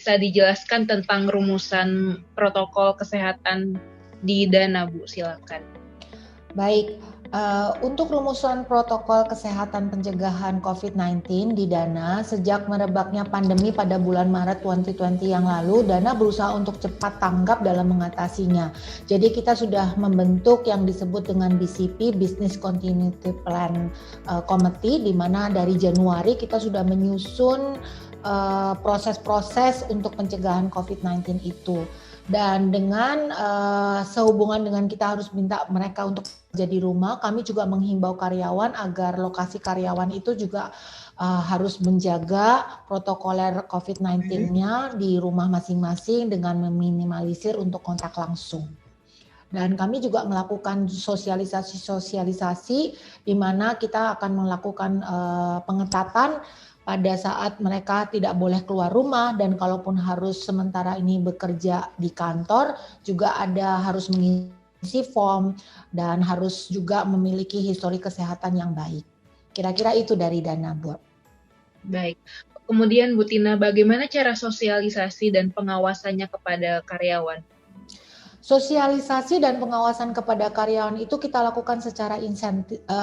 bisa dijelaskan tentang rumusan protokol kesehatan di Dana, Bu? Silakan. Baik, untuk rumusan protokol kesehatan pencegahan COVID-19 di Dana, sejak merebaknya pandemi pada bulan Maret 2020 yang lalu, Dana berusaha untuk cepat tanggap dalam mengatasinya. Jadi kita sudah membentuk yang disebut dengan BCP, Business Continuity Plan Committee, di mana dari Januari kita sudah menyusun proses-proses untuk pencegahan COVID-19 itu. Dan dengan sehubungan dengan kita harus minta mereka untuk kerja di rumah, kami juga menghimbau karyawan agar lokasi karyawan itu juga harus menjaga protokoler COVID-19-nya di rumah masing-masing dengan meminimalisir untuk kontak langsung. Dan kami juga melakukan sosialisasi di mana kita akan melakukan pengetatan pada saat mereka tidak boleh keluar rumah, dan kalaupun harus sementara ini bekerja di kantor juga harus mengisi form dan harus juga memiliki histori kesehatan yang baik. Kira-kira itu dari Dana, Bu. Baik. Kemudian Bu Tina, bagaimana cara sosialisasi dan pengawasannya kepada karyawan? Sosialisasi dan pengawasan kepada karyawan itu kita lakukan secara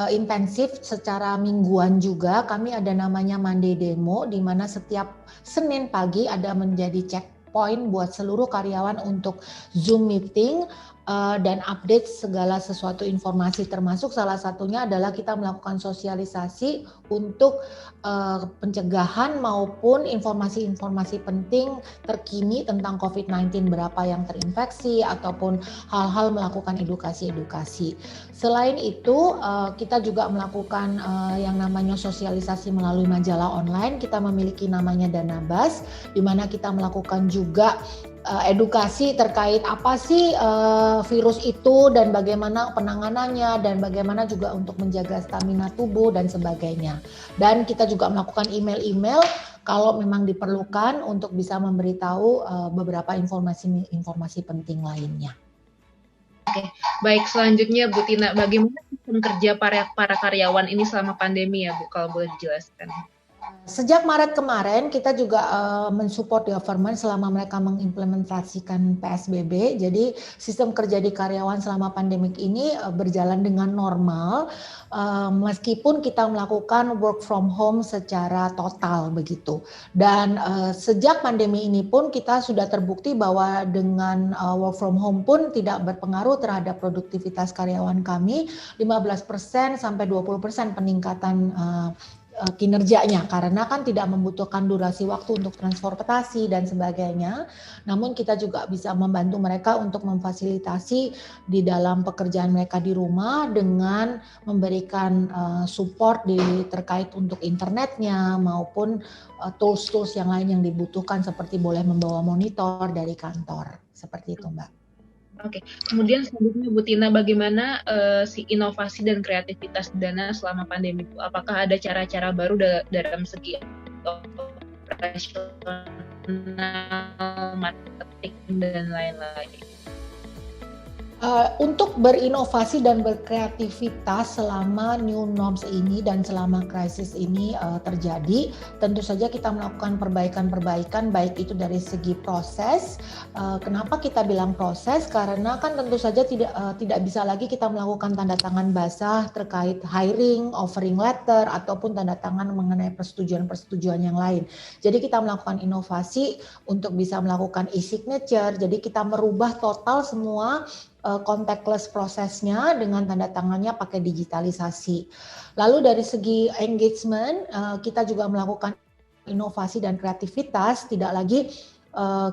intensif, secara mingguan juga. Kami ada namanya Monday Demo, di mana setiap Senin pagi ada menjadi checkpoint buat seluruh karyawan untuk Zoom meeting dan update segala sesuatu informasi, termasuk salah satunya adalah kita melakukan sosialisasi untuk pencegahan maupun informasi-informasi penting terkini tentang COVID-19, berapa yang terinfeksi ataupun hal-hal melakukan edukasi-edukasi. Selain itu kita juga melakukan yang namanya sosialisasi melalui majalah online. Kita memiliki namanya Danabas, di mana kita melakukan juga edukasi terkait apa sih virus itu dan bagaimana penanganannya dan bagaimana juga untuk menjaga stamina tubuh dan sebagainya. Dan kita juga melakukan email-email kalau memang diperlukan untuk bisa memberitahu beberapa informasi penting lainnya. Oke, baik, selanjutnya Bu Tina, bagaimana sistem kerja para karyawan ini selama pandemi ya Bu, kalau boleh dijelaskan? Sejak Maret kemarin kita juga mensupport government selama mereka mengimplementasikan PSBB. Jadi sistem kerja di karyawan selama pandemik ini berjalan dengan normal, meskipun kita melakukan work from home secara total begitu. Dan sejak pandemi ini pun kita sudah terbukti bahwa dengan work from home pun tidak berpengaruh terhadap produktivitas karyawan kami, 15% sampai 20% peningkatan kinerjanya, karena kan tidak membutuhkan durasi waktu untuk transportasi dan sebagainya. Namun kita juga bisa membantu mereka untuk memfasilitasi di dalam pekerjaan mereka di rumah dengan memberikan support terkait untuk internetnya maupun tools-tools yang lain yang dibutuhkan, seperti boleh membawa monitor dari kantor. Seperti itu, Mbak. Oke, kemudian selanjutnya Bu Tina, bagaimana inovasi dan kreativitas Dana selama pandemi? Apakah ada cara-cara baru dalam segi operasional, marketing, dan lain-lain? Untuk berinovasi dan berkreativitas selama new norms ini dan selama krisis ini terjadi, tentu saja kita melakukan perbaikan-perbaikan, baik itu dari segi proses. Kenapa kita bilang proses? Karena kan tentu saja tidak bisa lagi kita melakukan tanda tangan basah terkait hiring, offering letter, ataupun tanda tangan mengenai persetujuan-persetujuan yang lain. Jadi kita melakukan inovasi untuk bisa melakukan e-signature. Jadi kita merubah total semua contactless prosesnya dengan tanda tangannya pakai digitalisasi. Lalu dari segi engagement, kita juga melakukan inovasi dan kreativitas, tidak lagi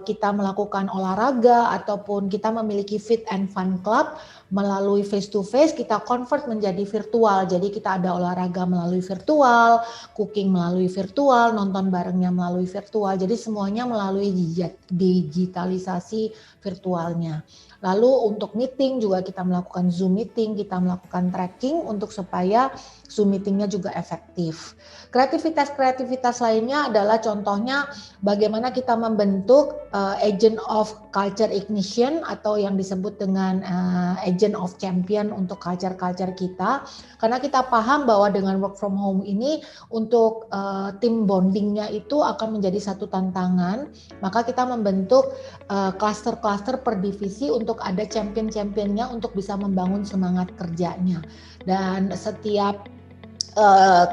kita melakukan olahraga ataupun kita memiliki fit and fun club melalui face to face, kita convert menjadi virtual. Jadi kita ada olahraga melalui virtual, cooking melalui virtual, nonton barengnya melalui virtual. Jadi semuanya melalui digitalisasi virtualnya. Lalu untuk meeting juga kita melakukan Zoom meeting, kita melakukan tracking untuk supaya Zoom meetingnya juga efektif. Kreativitas lainnya adalah contohnya bagaimana kita membentuk agent of culture ignition atau yang disebut dengan agent of champion untuk culture-culture kita, karena kita paham bahwa dengan work from home ini untuk tim bondingnya itu akan menjadi satu tantangan, maka kita membentuk cluster-cluster per divisi untuk ada champion-championnya untuk bisa membangun semangat kerjanya. Dan setiap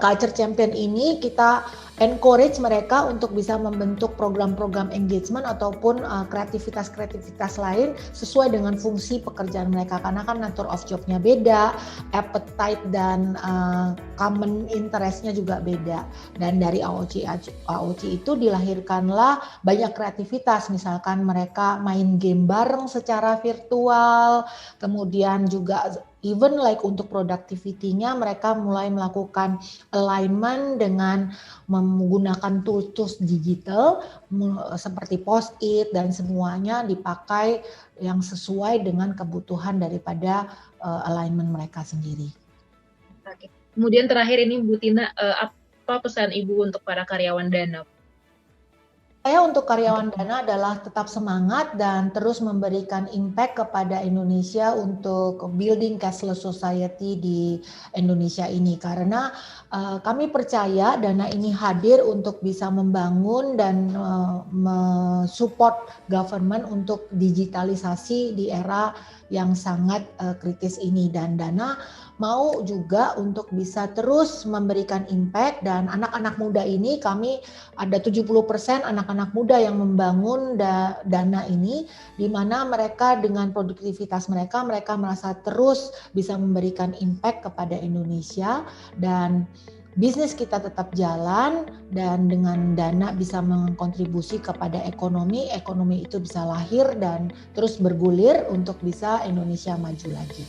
culture champion ini kita encourage mereka untuk bisa membentuk program-program engagement ataupun kreativitas-kreativitas lain sesuai dengan fungsi pekerjaan mereka, karena kan nature of job-nya beda, appetite dan common interest-nya juga beda. Dan dari AOC itu dilahirkanlah banyak kreativitas, misalkan mereka main game bareng secara virtual, kemudian juga even like untuk productivity-nya mereka mulai melakukan alignment dengan menggunakan tools digital seperti post-it dan semuanya dipakai yang sesuai dengan kebutuhan daripada alignment mereka sendiri. Oke. Kemudian terakhir ini Bu Tina, apa pesan Ibu untuk para karyawan Dana? Saya untuk karyawan Dana adalah tetap semangat dan terus memberikan impact kepada Indonesia untuk building cashless society di Indonesia ini, karena kami percaya Dana ini hadir untuk bisa membangun dan support government untuk digitalisasi di era yang sangat kritis ini, dan Dana mau juga untuk bisa terus memberikan impact. Dan anak-anak muda ini, kami ada 70% anak-anak muda yang membangun Dana ini, di mana mereka dengan produktivitas mereka merasa terus bisa memberikan impact kepada Indonesia, dan bisnis kita tetap jalan, dan dengan Dana bisa mengkontribusi kepada ekonomi itu bisa lahir dan terus bergulir untuk bisa Indonesia maju lagi.